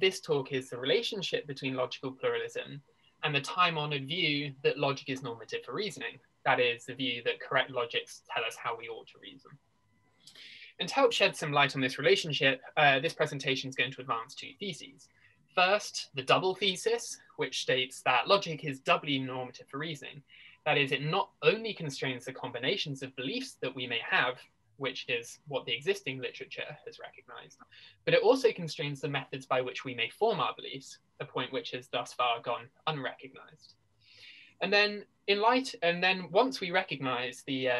this talk is the relationship between logical pluralism and the time-honored view that logic is normative for reasoning. That is, the view that correct logics tell us how we ought to reason. And to help shed some light on this relationship, this presentation is going to advance two theses. First, the double thesis, which states that logic is doubly normative for reasoning. That is, it not only constrains the combinations of beliefs that we may have, which is what the existing literature has recognized, but it also constrains the methods by which we may form our beliefs, a point which has thus far gone unrecognized. And then once we've recognized the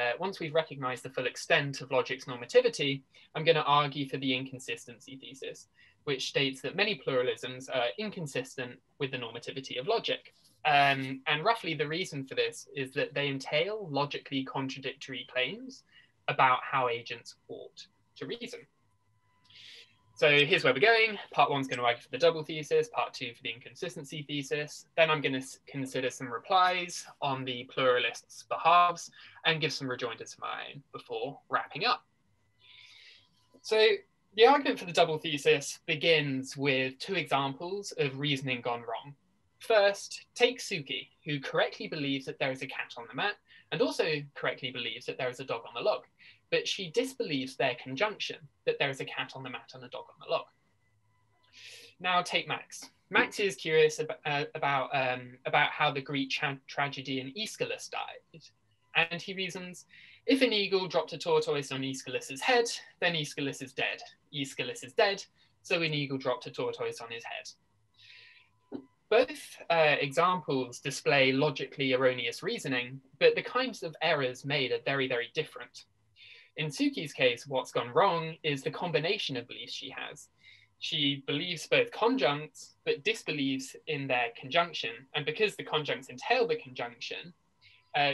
full extent of logic's normativity, I'm going to argue for the inconsistency thesis, which states that many pluralisms are inconsistent with the normativity of logic. And roughly the reason for this is that they entail logically contradictory claims about how agents ought to reason. So here's where we're going. Part 1 is going to argue for the double thesis, part 2 for the inconsistency thesis. Then I'm going to consider some replies on the pluralists' behalves and give some rejoinders of mine before wrapping up. So the argument for the double thesis begins with two examples of reasoning gone wrong. First, take Suki, who correctly believes that there is a cat on the mat and also correctly believes that there is a dog on the log, but she disbelieves their conjunction, that there is a cat on the mat and a dog on the log. Now take Max. Max is curious about how the Greek tragedian Aeschylus died, and he reasons, if an eagle dropped a tortoise on Aeschylus's head, then Aeschylus is dead. Aeschylus is dead, so an eagle dropped a tortoise on his head. Both examples display logically erroneous reasoning, but the kinds of errors made are very, very different. In Suki's case, what's gone wrong is the combination of beliefs she has. She believes both conjuncts, but disbelieves in their conjunction. And because the conjuncts entail the conjunction,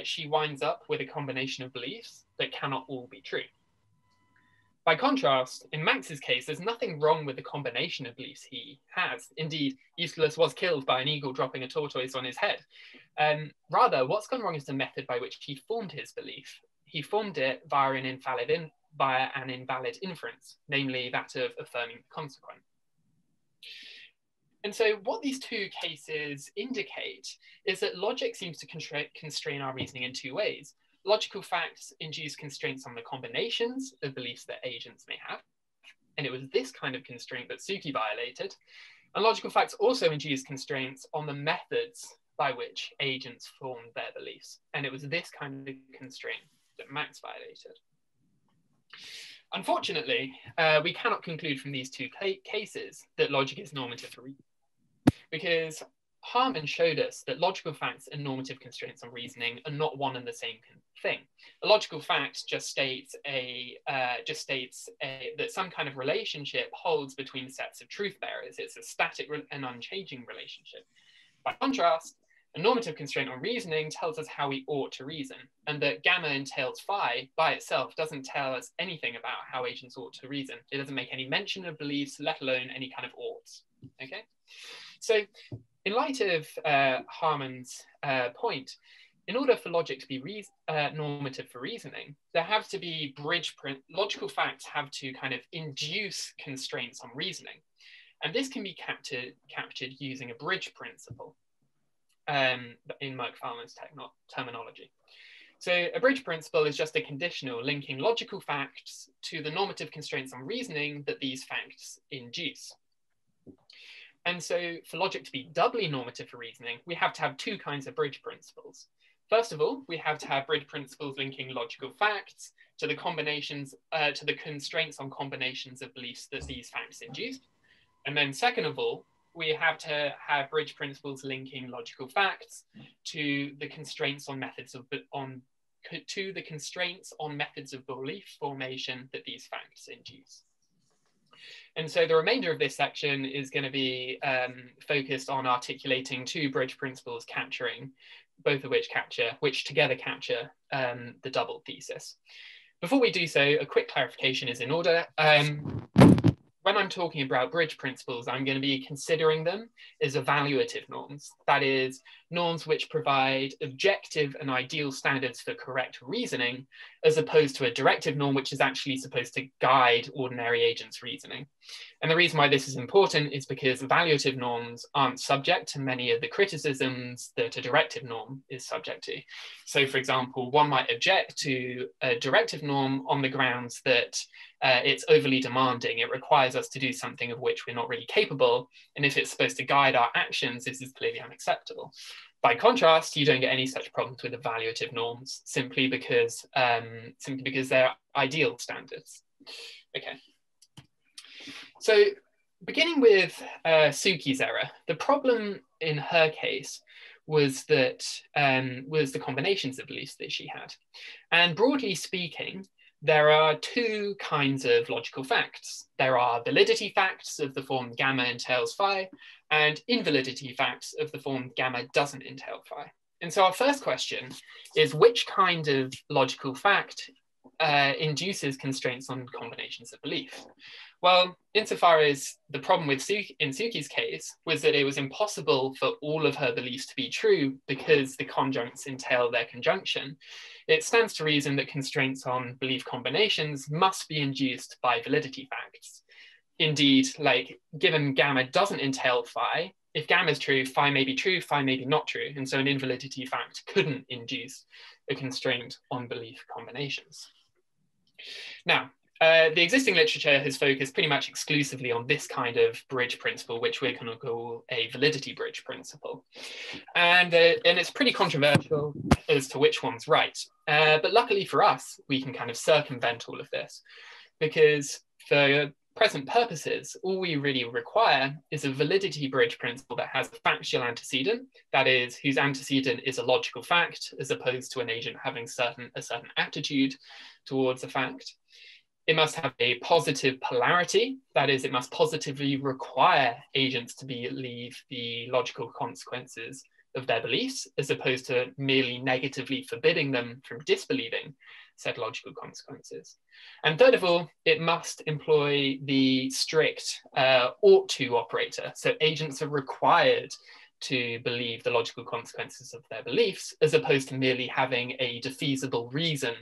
she winds up with a combination of beliefs that cannot all be true. By contrast, in Max's case, there's nothing wrong with the combination of beliefs he has. Indeed, Aeschylus was killed by an eagle dropping a tortoise on his head. Rather, what's gone wrong is the method by which he formed his belief. He formed it via an invalid inference, namely that of affirming the consequent. And so what these two cases indicate is that logic seems to constrain our reasoning in two ways. Logical facts induce constraints on the combinations of beliefs that agents may have, and it was this kind of constraint that Suki violated. And logical facts also induce constraints on the methods by which agents formed their beliefs, and it was this kind of constraint that Max violated. Unfortunately, we cannot conclude from these two cases that logic is normative for reason, because Harman showed us that logical facts and normative constraints on reasoning are not one and the same thing. A logical fact just states that some kind of relationship holds between sets of truth bearers. It's a static and unchanging relationship. By contrast, a normative constraint on reasoning tells us how we ought to reason, and that gamma entails phi by itself doesn't tell us anything about how agents ought to reason. It doesn't make any mention of beliefs, let alone any kind of oughts. Okay, so in light of Harman's point, in order for logic to be normative for reasoning, there have to be logical facts have to kind of induce constraints on reasoning. And this can be captured using a bridge principle in Merck-Fahlman's terminology. So a bridge principle is just a conditional linking logical facts to the normative constraints on reasoning that these facts induce. And so for logic to be doubly normative for reasoning, we have to have two kinds of bridge principles. First of all, we have to have bridge principles linking logical facts to the combinations, to the constraints on combinations of beliefs that these facts induce. And then second of all, we have to have bridge principles linking logical facts to the constraints on methods of belief formation that these facts induce. And so the remainder of this section is going to be focused on articulating two bridge principles both of which together capture the double thesis. Before we do so, a quick clarification is in order. when I'm talking about bridge principles, I'm going to be considering them as evaluative norms. That is, norms which provide objective and ideal standards for correct reasoning, as opposed to a directive norm, which is actually supposed to guide ordinary agents' reasoning. And the reason why this is important is because evaluative norms aren't subject to many of the criticisms that a directive norm is subject to. So, for example, one might object to a directive norm on the grounds that it's overly demanding. It requires us to do something of which we're not really capable. And if it's supposed to guide our actions, this is clearly unacceptable. By contrast, you don't get any such problems with evaluative norms simply because they're ideal standards. Okay. So beginning with Suki's error, the problem in her case was that was the combinations of beliefs that she had. And broadly speaking, there are two kinds of logical facts. There are validity facts of the form gamma entails phi, and invalidity facts of the form gamma doesn't entail phi. And so our first question is, which kind of logical fact induces constraints on combinations of belief? Well, insofar as the problem with in Suki's case was that it was impossible for all of her beliefs to be true because the conjuncts entail their conjunction, it stands to reason that constraints on belief combinations must be induced by validity facts. Indeed, like given gamma doesn't entail phi, if gamma is true, phi may be true, phi may be not true. And so an invalidity fact couldn't induce a constraint on belief combinations. Now, the existing literature has focused pretty much exclusively on this kind of bridge principle, which we're going to call a validity bridge principle. And it's pretty controversial as to which one's right. But luckily for us, we can kind of circumvent all of this, because for present purposes, all we really require is a validity bridge principle that has a factual antecedent, that is, whose antecedent is a logical fact, as opposed to an agent having a certain attitude towards a fact. It must have a positive polarity, that is, it must positively require agents to believe the logical consequences of their beliefs, as opposed to merely negatively forbidding them from disbelieving said logical consequences. And third of all, it must employ the strict ought to operator. So agents are required to believe the logical consequences of their beliefs, as opposed to merely having a defeasible reason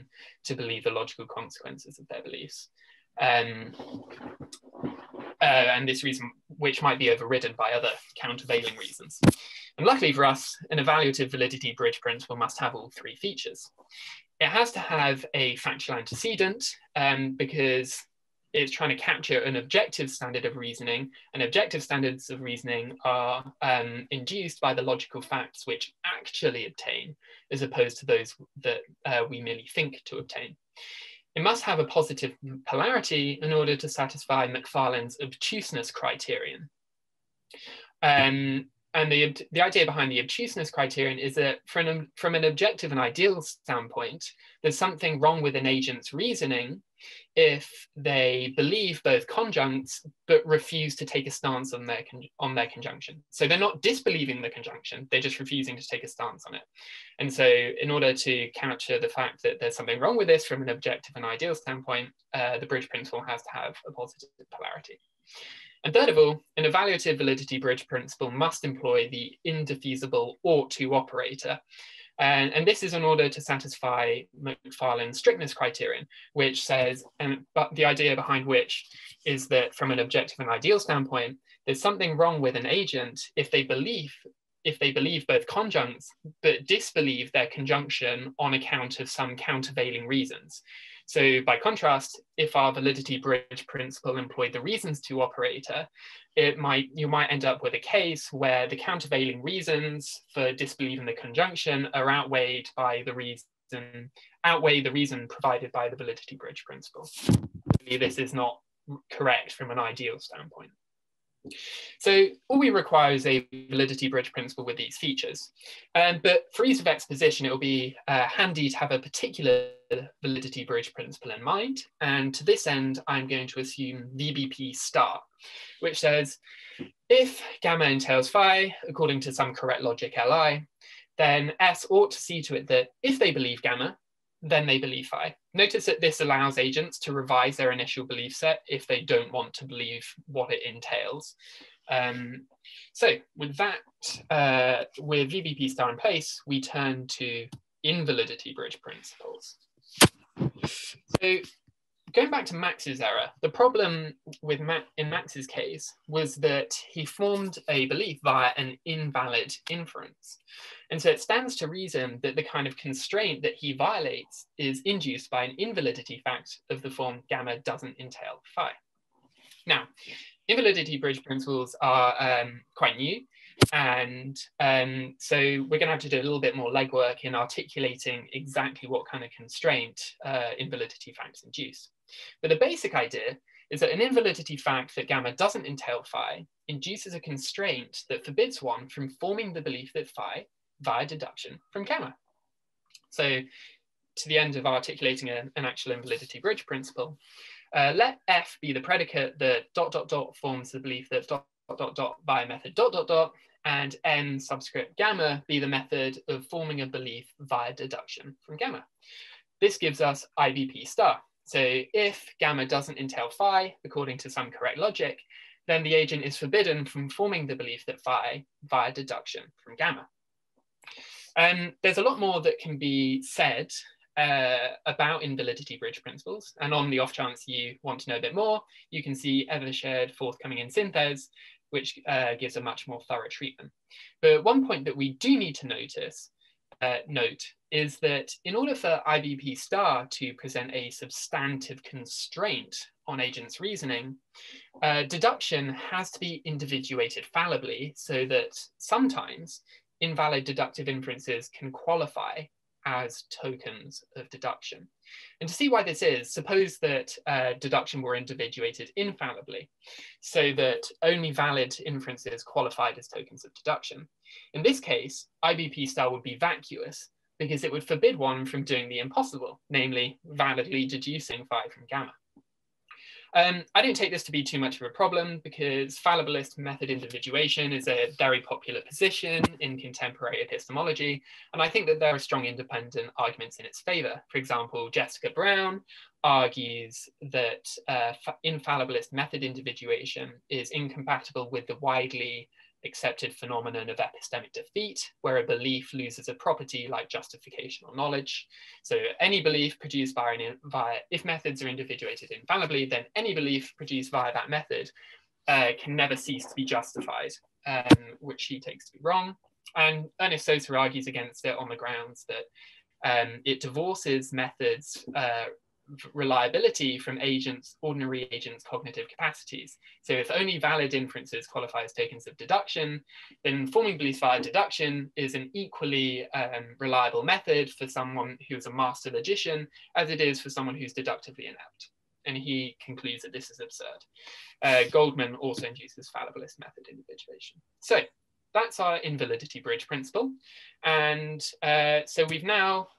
to believe the logical consequences of their beliefs. And this reason, which might be overridden by other countervailing reasons. And luckily for us, an evaluative validity bridge principle must have all three features. It has to have a factual antecedent, because it's trying to capture an objective standard of reasoning, and objective standards of reasoning are induced by the logical facts which actually obtain, as opposed to those that we merely think to obtain. It must have a positive polarity in order to satisfy Macfarlane's obtuseness criterion. And the idea behind the obtuseness criterion is that from an objective and ideal standpoint, there's something wrong with an agent's reasoning if they believe both conjuncts but refuse to take a stance on their conjunction. So they're not disbelieving the conjunction, they're just refusing to take a stance on it. And so in order to capture the fact that there's something wrong with this from an objective and ideal standpoint, the bridge principle has to have a positive polarity. And third of all, an evaluative validity bridge principle must employ the indefeasible ought to operator. And this is in order to satisfy Macfarlane's strictness criterion, which says, but the idea behind which is that from an objective and ideal standpoint, there's something wrong with an agent if they believe both conjuncts, but disbelieve their conjunction on account of some countervailing reasons. So by contrast, if our validity bridge principle employed the reasons to operator, you might end up with a case where the countervailing reasons for disbelieving the conjunction are outweigh the reason provided by the validity bridge principle. This is not correct from an ideal standpoint. So all we require is a validity bridge principle with these features. But for ease of exposition, it will be handy to have a particular validity bridge principle in mind. And to this end, I'm going to assume Ibpstar, which says, if gamma entails phi, according to some correct logic Li, then S ought to see to it that if they believe gamma, then they believe phi. Notice that this allows agents to revise their initial belief set if they don't want to believe what it entails. So with that, with Ibpstar in place, we turn to invalidity bridge principles. So going back to Max's error, the problem with in Max's case was that he formed a belief via an invalid inference. And so it stands to reason that the kind of constraint that he violates is induced by an invalidity fact of the form gamma doesn't entail phi. Now, invalidity bridge principles are quite new. And so we're going to have to do a little bit more legwork in articulating exactly what kind of constraint invalidity facts induce. But the basic idea is that an invalidity fact that gamma doesn't entail phi induces a constraint that forbids one from forming the belief that phi via deduction from gamma. So to the end of articulating an actual invalidity bridge principle, let F be the predicate that ... forms the belief that ... by method ... and N subscript gamma be the method of forming a belief via deduction from gamma. This gives us Ibpstar. So if gamma doesn't entail phi, according to some correct logic, then the agent is forbidden from forming the belief that phi via deduction from gamma. There's a lot more that can be said about invalidity bridge principles. And on the off chance you want to know a bit more, you can see Evershed forthcoming in Synthes, which gives a much more thorough treatment. But one point that we do need to note is that in order for Ibpstar to present a substantive constraint on agents' reasoning, deduction has to be individuated fallibly so that sometimes invalid deductive inferences can qualify as tokens of deduction. And to see why this is, suppose that deduction were individuated infallibly, so that only valid inferences qualified as tokens of deduction. In this case, Ibpstar would be vacuous because it would forbid one from doing the impossible, namely validly deducing phi from gamma. I don't take this to be too much of a problem because fallibilist method individuation is a very popular position in contemporary epistemology. And I think that there are strong independent arguments in its favor. For example, Jessica Brown argues that infallibilist method individuation is incompatible with the widely accepted phenomenon of epistemic defeat, where a belief loses a property like justification or knowledge. So any belief produced if methods are individuated infallibly, then any belief produced via that method can never cease to be justified, which she takes to be wrong. And Ernest Sosa argues against it on the grounds that it divorces methods reliability from ordinary agents' cognitive capacities. So if only valid inferences qualify as tokens of deduction, then forming beliefs via deduction is an equally reliable method for someone who's a master logician as it is for someone who's deductively inept. And he concludes that this is absurd. Goldman also induces fallibilist method individuation. So that's our invalidity bridge principle. And so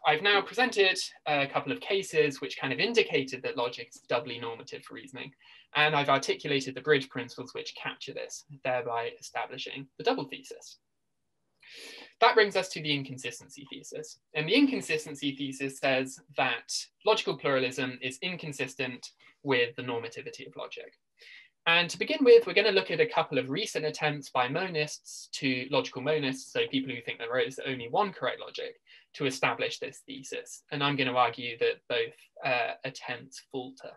I've now presented a couple of cases which kind of indicated that logic is doubly normative for reasoning. And I've articulated the bridge principles which capture this, thereby establishing the double thesis. That brings us to the inconsistency thesis. And the inconsistency thesis says that logical pluralism is inconsistent with the normativity of logic. And to begin with, we're going to look at a couple of recent attempts by logical monists, so people who think there is only one correct logic, to establish this thesis. And I'm going to argue that both attempts falter.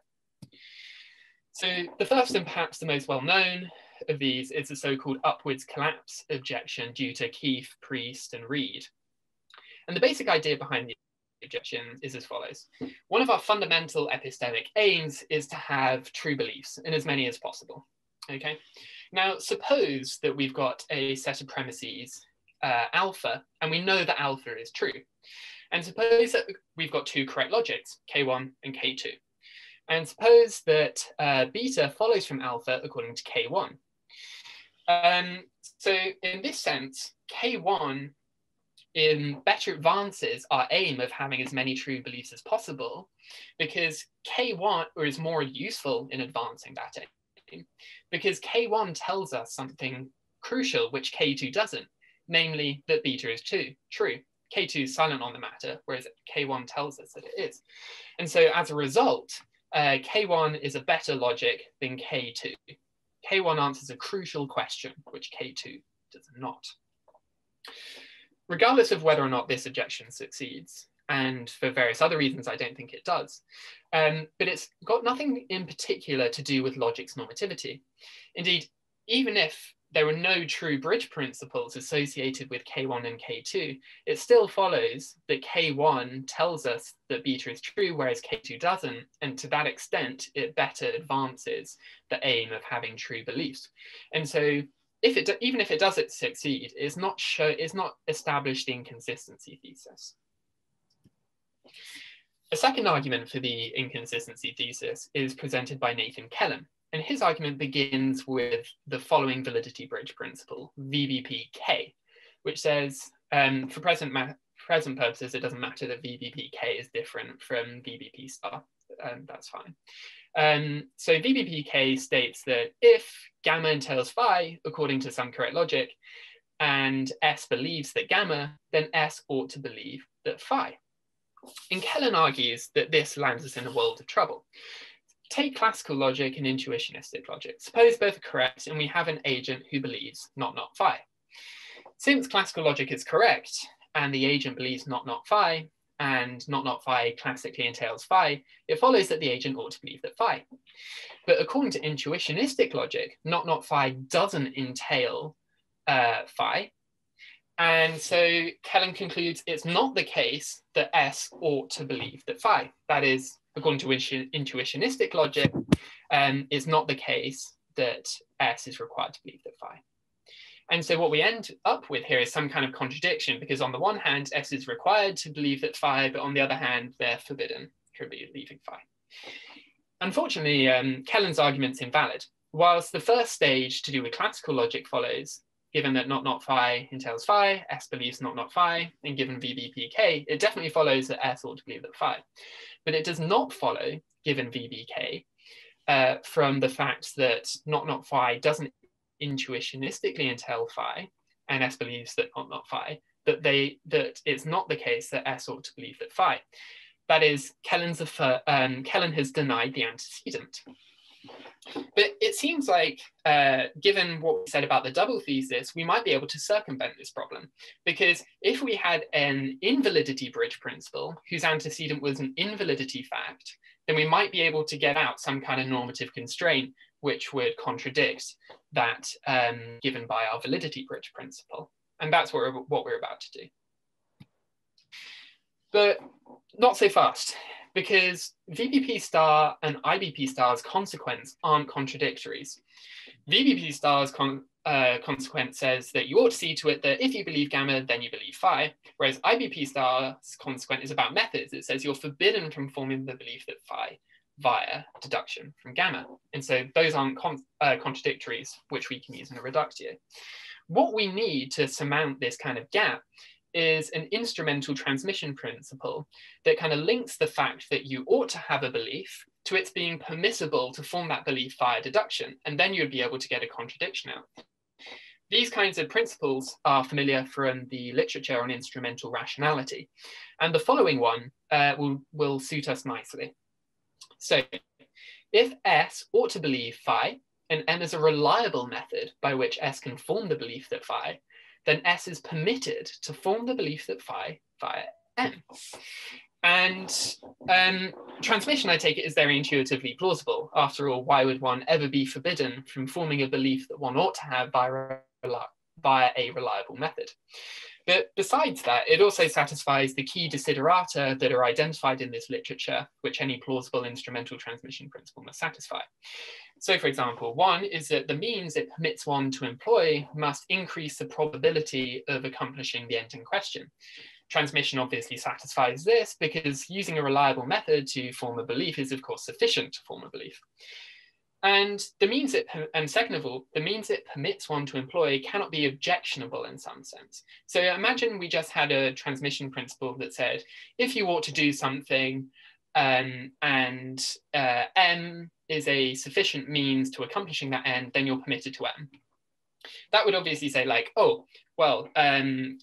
So the first and perhaps the most well-known of these is the so-called upwards collapse objection due to Keith, Priest, and Reed. And the basic idea behind the objection is as follows. One of our fundamental epistemic aims is to have true beliefs in as many as possible. Okay. Now, suppose that we've got a set of premises, alpha, and we know that alpha is true. And suppose that we've got two correct logics, K1 and K2. And suppose that beta follows from alpha according to K1. So in this sense, K1 better advances our aim of having as many true beliefs as possible, because K1 is more useful in advancing that aim, because K1 tells us something crucial which K2 doesn't, namely that beta is true. K2 is silent on the matter, whereas K1 tells us that it is. And so as a result, K1 is a better logic than K2. K1 answers a crucial question, which K2 does not. Regardless of whether or not this objection succeeds, and for various other reasons I don't think it does, but it's got nothing in particular to do with logic's normativity. Indeed, even if there were no true bridge principles associated with K1 and K2, it still follows that K1 tells us that beta is true, whereas K2 doesn't. And to that extent, it better advances the aim of having true beliefs. And so even if it does succeed, it's not established the inconsistency thesis. A second argument for the inconsistency thesis is presented by Nathan Kellen. And his argument begins with the following validity bridge principle, VBPK, which says, for present purposes, it doesn't matter that VBPK is different from Ibpstar. That's fine. So VBPK states that if gamma entails phi, according to some correct logic, and S believes that gamma, then S ought to believe that phi. And Kellen argues that this lands us in a world of trouble. Take classical logic and intuitionistic logic. Suppose both are correct and we have an agent who believes not phi. Since classical logic is correct and the agent believes not phi, and not phi classically entails phi, it follows that the agent ought to believe that phi. But according to intuitionistic logic, not phi doesn't entail phi. And so Kellen concludes it's not the case that S ought to believe that phi. That is, according to intuitionistic logic, it's not the case that S is required to believe that phi. And so what we end up with here is some kind of contradiction, because on the one hand, S is required to believe that phi, but on the other hand, they're forbidden from believing phi. Unfortunately, Kellen's argument's invalid. Whilst the first stage to do with classical logic follows, given that not phi entails phi, S believes not phi, and given VBPK, it definitely follows that S ought to believe that phi. But it does not follow, given VBK, from the fact that not phi doesn't intuitionistically entail phi, and S believes that not phi, that it's not the case that S ought to believe that phi. That is, Kellen has denied the antecedent. But it seems like, given what we said about the double thesis, we might be able to circumvent this problem. Because if we had an invalidity bridge principle whose antecedent was an invalidity fact, then we might be able to get out some kind of normative constraint which would contradict that given by our validity bridge principle. And that's what we're about to do. But not so fast, because VBPstar and Ibpstar's consequence aren't contradictories. VBPstar's consequence says that you ought to see to it that if you believe gamma, then you believe phi, whereas Ibpstar's consequence is about methods. It says you're forbidden from forming the belief that phi via deduction from gamma. And so those aren't contradictories, which we can use in a reductio. What we need to surmount this kind of gap is an instrumental transmission principle that kind of links the fact that you ought to have a belief to its being permissible to form that belief via deduction, and then you'd be able to get a contradiction out. These kinds of principles are familiar from the literature on instrumental rationality, and the following one will suit us nicely. So if S ought to believe phi, and M is a reliable method by which S can form the belief that phi, then S is permitted to form the belief that phi via M. And transmission, I take it, is very intuitively plausible. After all, why would one ever be forbidden from forming a belief that one ought to have via a reliable method? But besides that, it also satisfies the key desiderata that are identified in this literature, which any plausible instrumental transmission principle must satisfy. So, for example, one is that the means it permits one to employ must increase the probability of accomplishing the end in question. Transmission obviously satisfies this because using a reliable method to form a belief is, of course, sufficient to form a belief. And second of all, the means it permits one to employ cannot be objectionable in some sense. So imagine we just had a transmission principle that said, if you ought to do something and M is a sufficient means to accomplishing that end, then you're permitted to M. That would obviously say like, oh, well,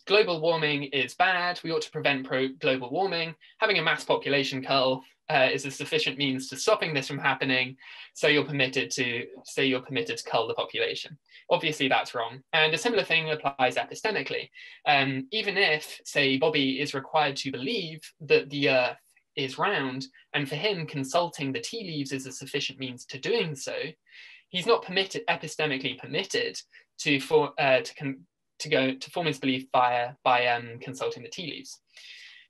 global warming is bad. We ought to prevent global warming. Having a mass population cull is a sufficient means to stopping this from happening. So you're permitted to cull the population. Obviously, that's wrong. And a similar thing applies epistemically. Even if, say, Bobby is required to believe that the Earth is round, and for him, consulting the tea leaves is a sufficient means to doing so, he's not epistemically permitted to form his belief by consulting the tea leaves.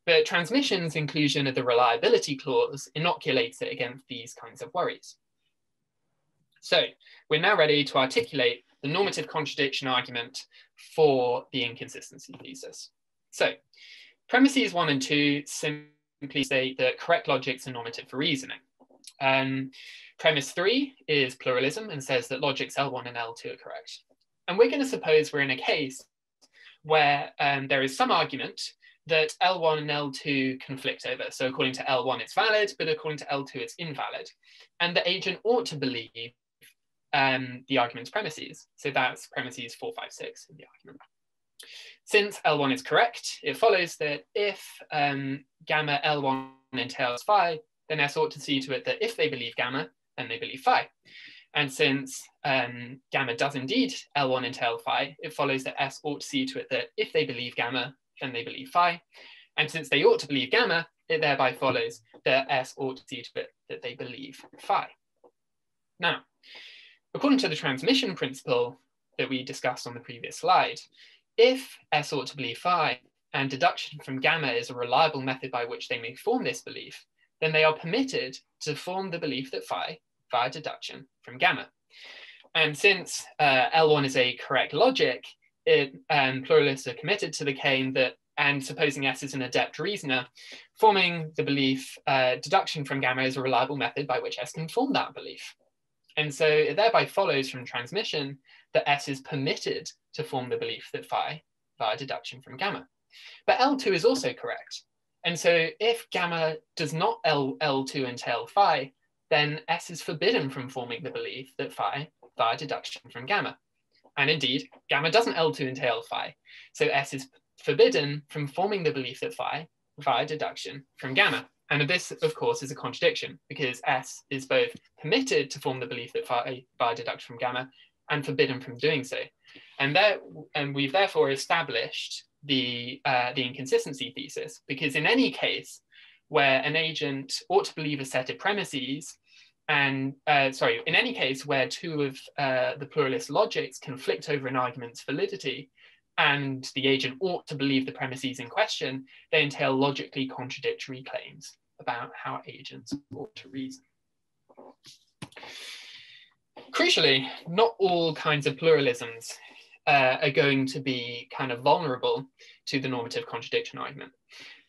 But transmission's inclusion of the reliability clause inoculates it against these kinds of worries. So we're now ready to articulate the normative contradiction argument for the inconsistency thesis. So premises 1 and 2 simply state that correct logics are normative for reasoning. Premise 3 is pluralism and says that logics L1 and L2 are correct. And we're going to suppose we're in a case where there is some argument that L1 and L2 conflict over. So according to L1, it's valid, but according to L2, it's invalid. And the agent ought to believe the argument's premises. So that's premises 4, 5, 6 in the argument. Since L1 is correct, it follows that if gamma L1 entails phi, then S ought to see to it that if they believe gamma, then they believe phi. And since gamma does indeed L1 entail phi, it follows that S ought to see to it that if they believe gamma, then they believe phi. And since they ought to believe gamma, it thereby follows that S ought to see to it that they believe phi. Now, according to the transmission principle that we discussed on the previous slide, if S ought to believe phi and deduction from gamma is a reliable method by which they may form this belief, then they are permitted to form the belief that phi via deduction from gamma. And since L1 is a correct logic, pluralists are committed to the claim that, and supposing S is an adept reasoner, forming the belief deduction from gamma is a reliable method by which S can form that belief. And so it thereby follows from transmission that S is permitted to form the belief that phi via deduction from gamma. But L2 is also correct. And so if gamma does not L2 entail phi, then S is forbidden from forming the belief that phi via deduction from gamma. And indeed, gamma doesn't L2 entail phi. So S is forbidden from forming the belief that phi via deduction from gamma. And this, of course, is a contradiction because S is both permitted to form the belief that phi via deduction from gamma and forbidden from doing so. And we've therefore established the inconsistency thesis, because in any case where an agent ought to believe a set of premises, and in any case where two of the pluralist logics conflict over an argument's validity, and the agent ought to believe the premises in question, they entail logically contradictory claims about how agents ought to reason. Crucially, not all kinds of pluralisms are going to be kind of vulnerable to the normative contradiction argument.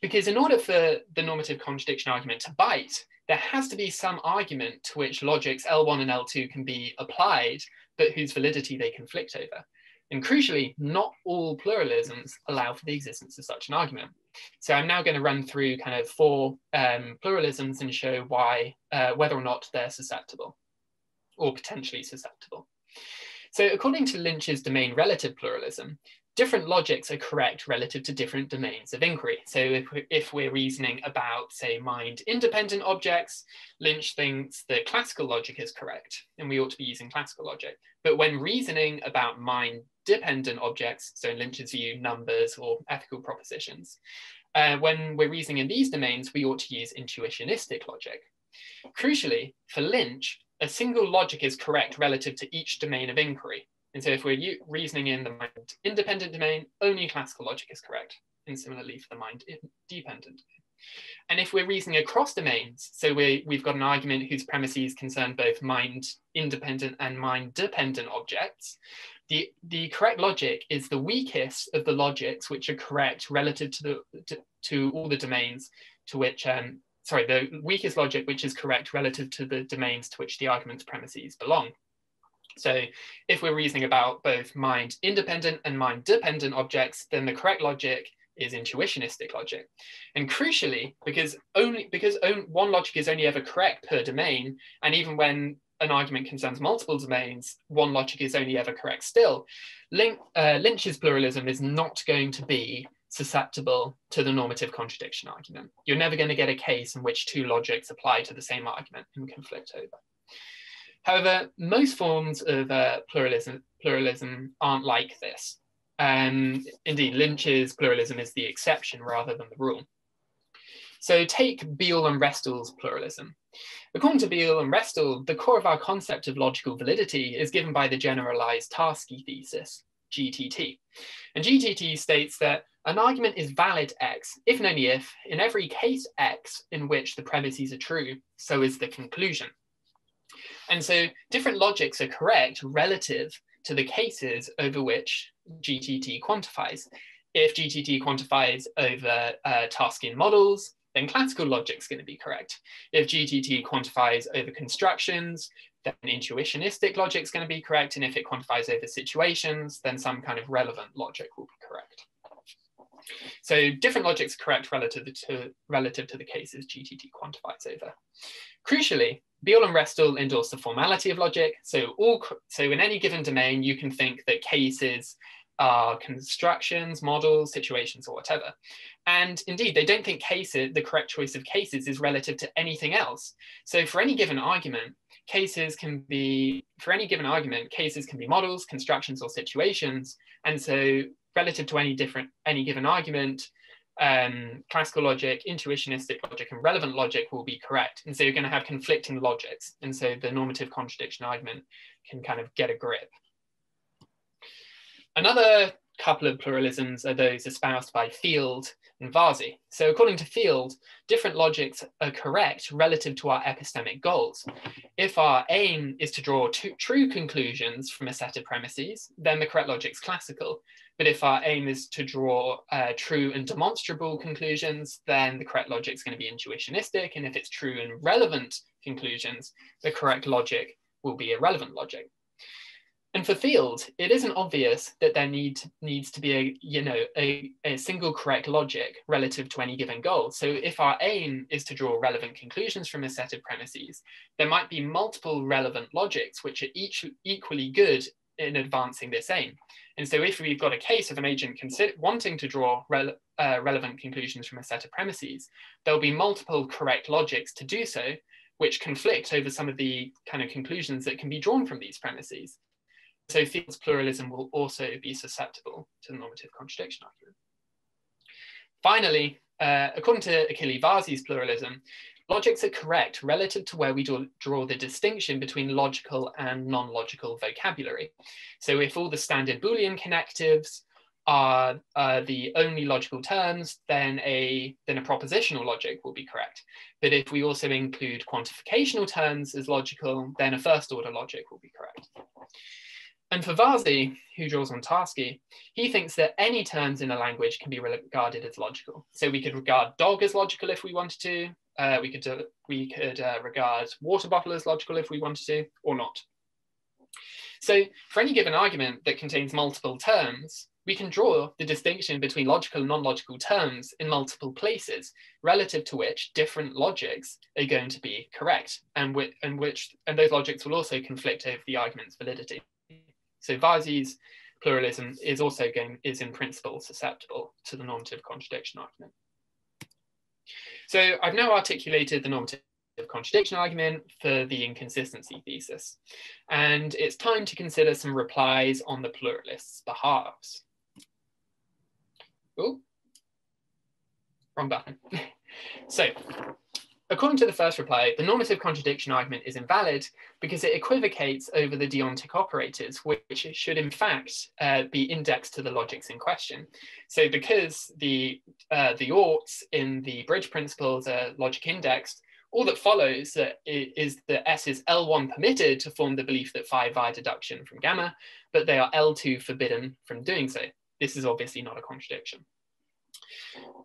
Because in order for the normative contradiction argument to bite, there has to be some argument to which logics L1 and L2 can be applied, but whose validity they conflict over. And crucially, not all pluralisms allow for the existence of such an argument. So I'm now going to run through kind of 4 pluralisms and show why, whether or not they're susceptible or potentially susceptible. So according to Lynch's domain relative pluralism, different logics are correct relative to different domains of inquiry. So if we're reasoning about, say, mind-independent objects, Lynch thinks that classical logic is correct, and we ought to be using classical logic. But when reasoning about mind-dependent objects, so in Lynch's view, numbers or ethical propositions, when we're reasoning in these domains, we ought to use intuitionistic logic. Crucially, for Lynch, a single logic is correct relative to each domain of inquiry. And so if we're reasoning in the mind-independent domain, only classical logic is correct. And similarly for the mind-dependent domain. And if we're reasoning across domains, so we've got an argument whose premises concern both mind-independent and mind-dependent objects, the correct logic is the weakest of the logics which are correct relative to all the domains to which, the weakest logic which is correct relative to the domains to which the argument's premises belong. So if we're reasoning about both mind-independent and mind-dependent objects, then the correct logic is intuitionistic logic. And crucially, because one logic is only ever correct per domain, and even when an argument concerns multiple domains, one logic is only ever correct still, Lynch's pluralism is not going to be susceptible to the normative contradiction argument. You're never going to get a case in which two logics apply to the same argument and conflict over. However, most forms of pluralism aren't like this. Indeed, Lynch's pluralism is the exception rather than the rule. So take Beal and Restall's pluralism. According to Beal and Restall, the core of our concept of logical validity is given by the generalized Tarski thesis, GTT. And GTT states that an argument is valid X, if and only if, in every case X in which the premises are true, so is the conclusion. And so different logics are correct relative to the cases over which GTT quantifies. If GTT quantifies over Tarskian models, then classical logic is going to be correct. If GTT quantifies over constructions, then intuitionistic logic is going to be correct. And if it quantifies over situations, then some kind of relevant logic will be correct. So different logics are correct relative to the cases GTT quantifies over. Crucially, Beal and Restall endorse the formality of logic. So in any given domain, you can think that cases are constructions, models, situations, or whatever. And indeed, they don't think the correct choice of cases is relative to anything else. So for any given argument, cases can be models, constructions, or situations. And so relative to any given argument, classical logic, intuitionistic logic, and relevant logic will be correct. And so you're going to have conflicting logics. And so the normative contradiction argument can kind of get a grip. Another couple of pluralisms are those espoused by Field and Varzi. So according to Field, different logics are correct relative to our epistemic goals. If our aim is to draw true conclusions from a set of premises, then the correct logic is classical. But if our aim is to draw true and demonstrable conclusions, then the correct logic is going to be intuitionistic. And if it's true and relevant conclusions, the correct logic will be a relevant logic. And for Field, it isn't obvious that there needs to be a single correct logic relative to any given goal. So if our aim is to draw relevant conclusions from a set of premises, there might be multiple relevant logics which are each equally good in advancing this aim. And so if we've got a case of an agent wanting to draw relevant conclusions from a set of premises, there'll be multiple correct logics to do so, which conflict over some of the kind of conclusions that can be drawn from these premises. So Field's pluralism will also be susceptible to the normative contradiction argument. Finally, according to Achille Varzi's pluralism, logics are correct relative to where we draw the distinction between logical and non-logical vocabulary. So if all the standard Boolean connectives are the only logical terms, then a propositional logic will be correct. But if we also include quantificational terms as logical, then a first order logic will be correct. And for Varzi, who draws on Tarski, he thinks that any terms in a language can be regarded as logical. So we could regard dog as logical if we wanted to. We could regard water bottle as logical if we wanted to, or not. So for any given argument that contains multiple terms, we can draw the distinction between logical and non-logical terms in multiple places, relative to which different logics are going to be correct, and those logics will also conflict over the argument's validity. So Varzi's pluralism is in principle susceptible to the normative contradiction argument. So I've now articulated the normative contradiction argument for the inconsistency thesis, and it's time to consider some replies on the pluralists' behalves. Oh, wrong button. So, according to the first reply, the normative contradiction argument is invalid because it equivocates over the deontic operators, which should in fact be indexed to the logics in question. So because the oughts in the bridge principles are logic indexed, all that follows is that S is L1 permitted to form the belief that phi via deduction from gamma, but they are L2 forbidden from doing so. This is obviously not a contradiction.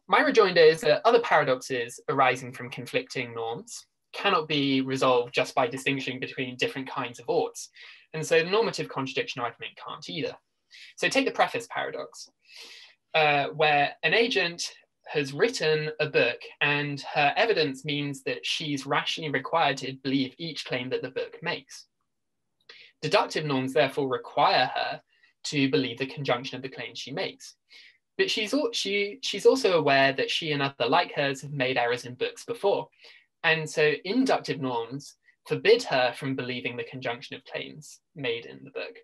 My rejoinder is that other paradoxes arising from conflicting norms cannot be resolved just by distinguishing between different kinds of oughts. And so the normative contradiction argument can't either. So take the preface paradox, where an agent has written a book, and her evidence means that she's rationally required to believe each claim that the book makes. Deductive norms therefore require her to believe the conjunction of the claims she makes. But she's also aware that she and other like hers have made errors in books before. And so inductive norms forbid her from believing the conjunction of claims made in the book.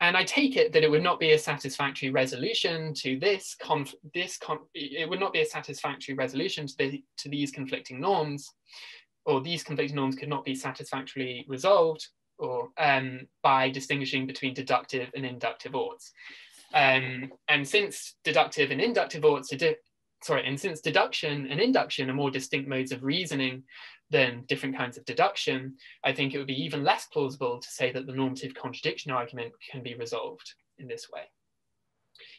And I take it that it would not be a satisfactory resolution to it would not be a satisfactory resolution to these conflicting norms, or these conflicting norms could not be satisfactorily resolved or by distinguishing between deductive and inductive oughts. And since deductive and inductive oughts and since deduction and induction are more distinct modes of reasoning than different kinds of deduction, I think it would be even less plausible to say that the normative contradiction argument can be resolved in this way.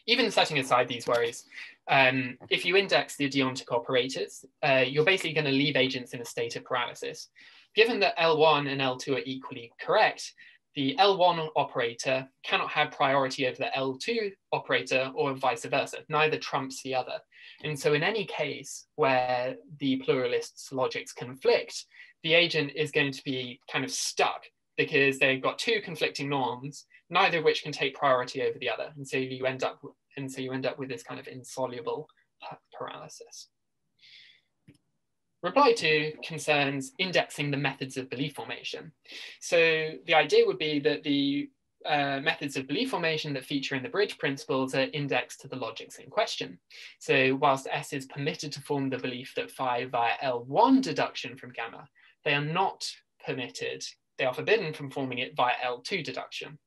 Even setting aside these worries, if you index the deontic operators, you're basically going to leave agents in a state of paralysis. Given that L1 and L2 are equally correct, the L1 operator cannot have priority over the L2 operator or vice versa. Neither trumps the other. And so in any case where the pluralist's logics conflict, the agent is going to be kind of stuck because they've got two conflicting norms, neither of which can take priority over the other. And so you end up with this kind of insoluble paralysis. Reply 2 concerns indexing the methods of belief formation. So the idea would be that the methods of belief formation that feature in the bridge principles are indexed to the logics in question. So whilst S is permitted to form the belief that phi via L1 deduction from gamma, they are not permitted, they are forbidden from forming it via L2 deduction.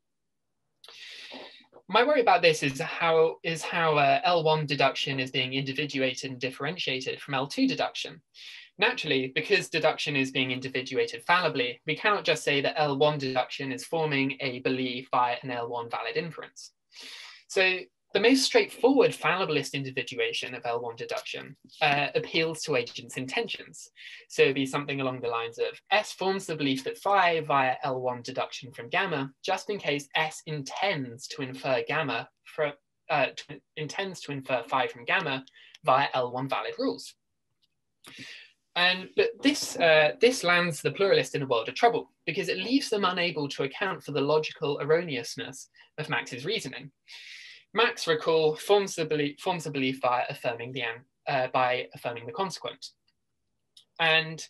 My worry about this is how L1 deduction is being individuated and differentiated from L2 deduction. Naturally, because deduction is being individuated fallibly, we cannot just say that L1 deduction is forming a belief by an L1 valid inference. So the most straightforward fallibilist individuation of L1 deduction appeals to agents' intentions. So it'd be something along the lines of S forms the belief that phi via L1 deduction from gamma, just in case S intends to infer gamma intends to infer phi from gamma via L1 valid rules. But this lands the pluralist in a world of trouble because it leaves them unable to account for the logical erroneousness of Max's reasoning. Max, recall, forms a belief by affirming the consequent. And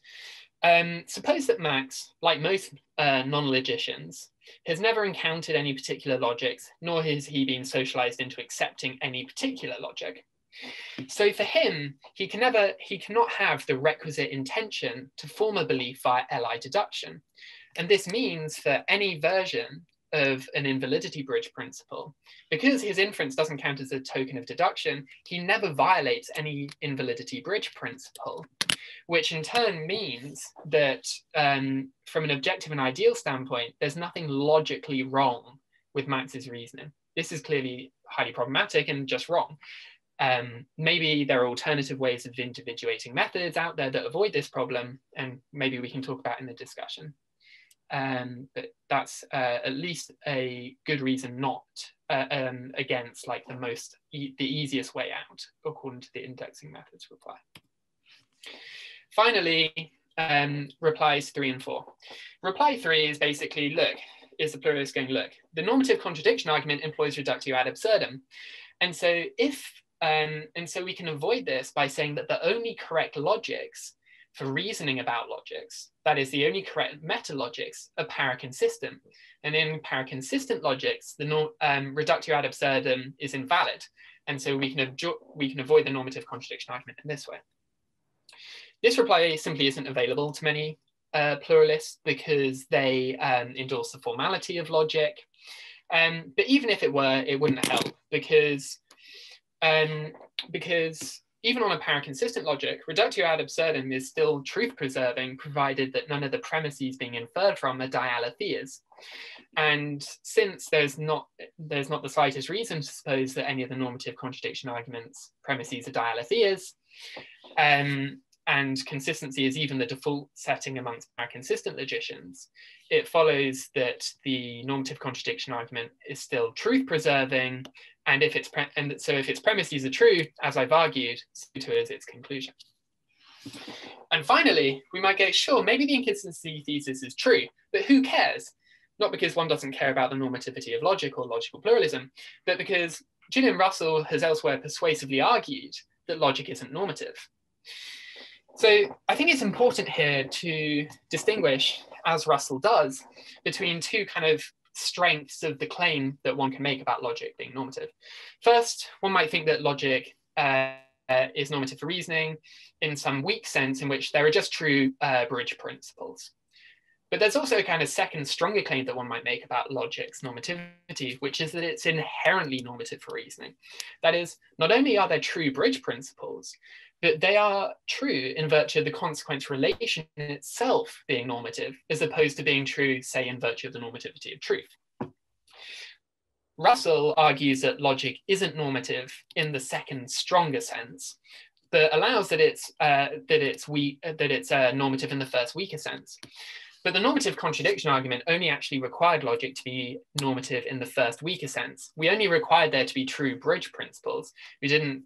suppose that Max, like most non-logicians, has never encountered any particular logics, nor has he been socialized into accepting any particular logic. So for him, he cannot have the requisite intention to form a belief via Li deduction. And this means for any version of an invalidity bridge principle, because his inference doesn't count as a token of deduction, he never violates any invalidity bridge principle, which in turn means that from an objective and ideal standpoint, there's nothing logically wrong with Max's reasoning. This is clearly highly problematic and just wrong. Maybe there are alternative ways of individuating methods out there that avoid this problem, and maybe we can talk about in the discussion. But that's at least a good reason not against like the easiest way out, according to the indexing methods reply. Finally, replies 3 and 4. Reply 3 is basically, is the pluralist going, the normative contradiction argument employs reductio ad absurdum. And so we can avoid this by saying that the only correct logics for reasoning about logics, that is the only correct meta-logics, are paraconsistent. And in paraconsistent logics, the reductio ad absurdum is invalid. And so we can avoid the normative contradiction argument in this way. This reply simply isn't available to many pluralists because they endorse the formality of logic. But even if it were, it wouldn't help because even on a paraconsistent logic, reductio ad absurdum is still truth-preserving, provided that none of the premises being inferred from are dialetheas. And since there's not the slightest reason to suppose that any of the normative contradiction arguments premises are dialetheas, and consistency is even the default setting amongst paraconsistent logicians, it follows that the normative contradiction argument is still truth-preserving And if its premises are true, as I've argued, so too is its conclusion. And finally, we might go, sure, maybe the inconsistency thesis is true, but who cares? Not because one doesn't care about the normativity of logic or logical pluralism, but because Julian Russell has elsewhere persuasively argued that logic isn't normative. So I think it's important here to distinguish, as Russell does, between two kind of strengths of the claim that one can make about logic being normative. First, one might think that logic is normative for reasoning in some weak sense in which there are just true bridge principles. But there's also a kind of second, stronger claim that one might make about logic's normativity, which is that it's inherently normative for reasoning. That is, not only are there true bridge principles, but they are true in virtue of the consequence relation itself being normative, as opposed to being true, say, in virtue of the normativity of truth. Russell argues that logic isn't normative in the second, stronger sense, but allows that it's normative in the first, weaker sense. But the normative contradiction argument only actually required logic to be normative in the first, weaker sense. We only required there to be true bridge principles. We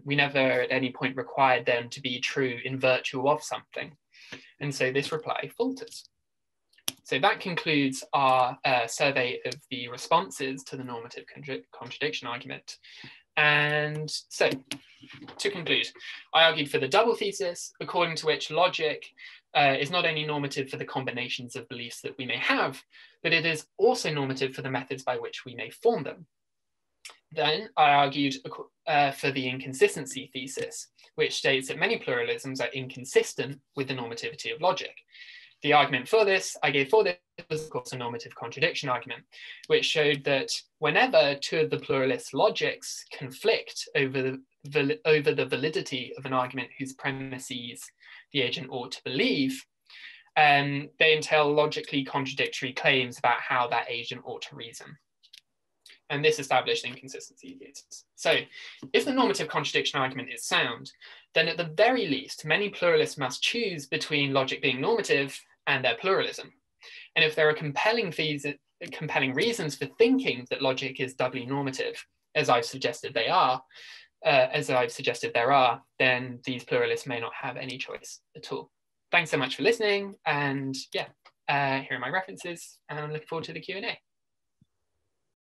never at any point required them to be true in virtue of something. And so this reply falters. So that concludes our survey of the responses to the normative contradiction argument. And so, to conclude, I argued for the double thesis, according to which logic is not only normative for the combinations of beliefs that we may have, but it is also normative for the methods by which we may form them. Then I argued for the inconsistency thesis, which states that many pluralisms are inconsistent with the normativity of logic. The argument for this, I gave for this, was of course a normative contradiction argument, which showed that whenever two of the pluralist logics conflict over the validity of an argument whose premises the agent ought to believe, they entail logically contradictory claims about how that agent ought to reason. And this established inconsistency thesis. So if the normative contradiction argument is sound, then at the very least, many pluralists must choose between logic being normative and their pluralism. And if there are compelling reasons for thinking that logic is doubly normative, as I've suggested there are, then these pluralists may not have any choice at all. Thanks so much for listening, and yeah, here are my references, and I'm looking forward to the Q&A.